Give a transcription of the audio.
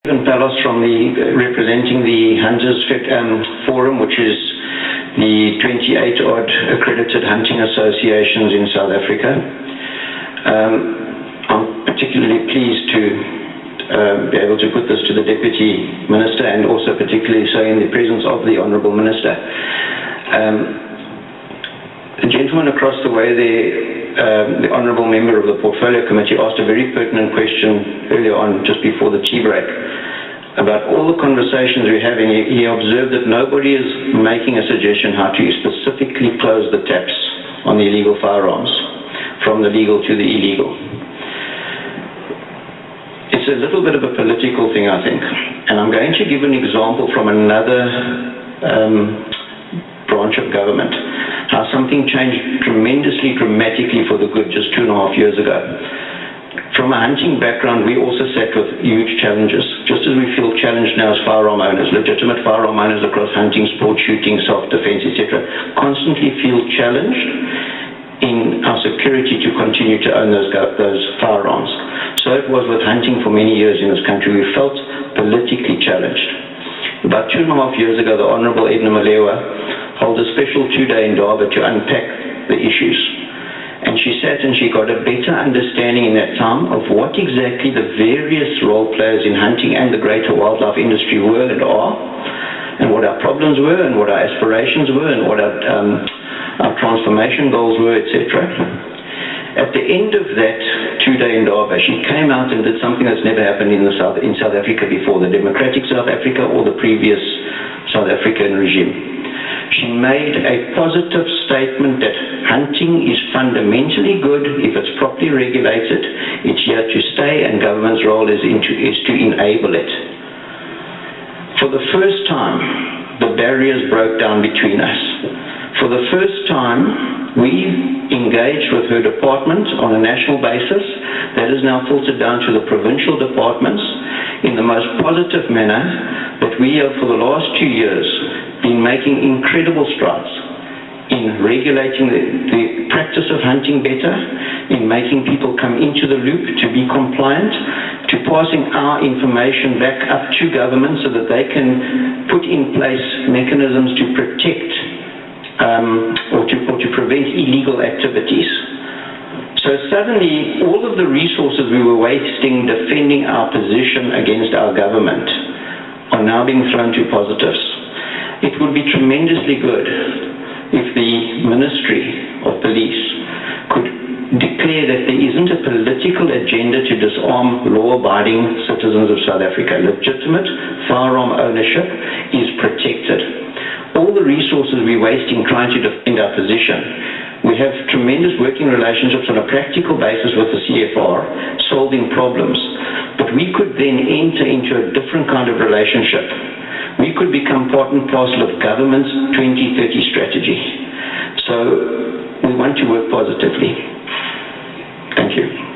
Stephen Palos representing the Hunters Forum, which is the 28-odd accredited hunting associations in South Africa. I'm particularly pleased to be able to put this to the Deputy Minister, and also particularly so in the presence of the Honourable Minister. The gentleman across the way there, the Honourable Member of the Portfolio Committee, asked a very pertinent question earlier on, just before the tea break, about all the conversations we're having. He observed that nobody is making a suggestion how to specifically close the taps on the illegal firearms, from the legal to the illegal. It's a little bit of a political thing, I think, and I'm going to give an example from another branch of government, how something changed tremendously, dramatically for the good just 2.5 years ago. From a hunting background, we also sat with huge challenges, just as we feel challenged now as firearm owners. Legitimate firearm owners across hunting, sport, shooting, self-defense, etc., constantly feel challenged in our security to continue to own those firearms. So it was with hunting for many years in this country. We felt politically challenged. About 2.5 years ago, the Honourable Edna Malewa held a special 2-day Indaba to unpack the issues. And she sat and she got a better understanding in that time of what exactly the various role players in hunting and the greater wildlife industry were and are, and what our problems were, and what our aspirations were, and what our transformation goals were, etc. At the end of that 2-day Indaba, she came out and did something that's never happened in South Africa before, the democratic South Africa or the previous South African regime. She made a positive statement that hunting is fundamentally good if it's properly regulated. It's here to stay, and government's role is to enable it. For the first time, the barriers broke down between us. For the first time, we engaged with her department on a national basis. That is now filtered down to the provincial departments in the most positive manner, that we have for the last 2 years been making incredible strides in regulating the practice of hunting better, in making people come into the loop to be compliant, to passing our information back up to government so that they can put in place mechanisms to protect or to prevent illegal activities. So suddenly, all of the resources we were wasting defending our position against our government are now being thrown to positives. It would be tremendously good if the Ministry of Police could declare that there isn't a political agenda to disarm law-abiding citizens of South Africa. Legitimate firearm ownership is protected. All the resources we're wasting trying to defend our position, we have tremendous working relationships on a practical basis with the CFR, solving problems. But we could then enter into a different kind of relationship. We could become part and parcel of government's 2030 strategy. So we want to work positively. Thank you.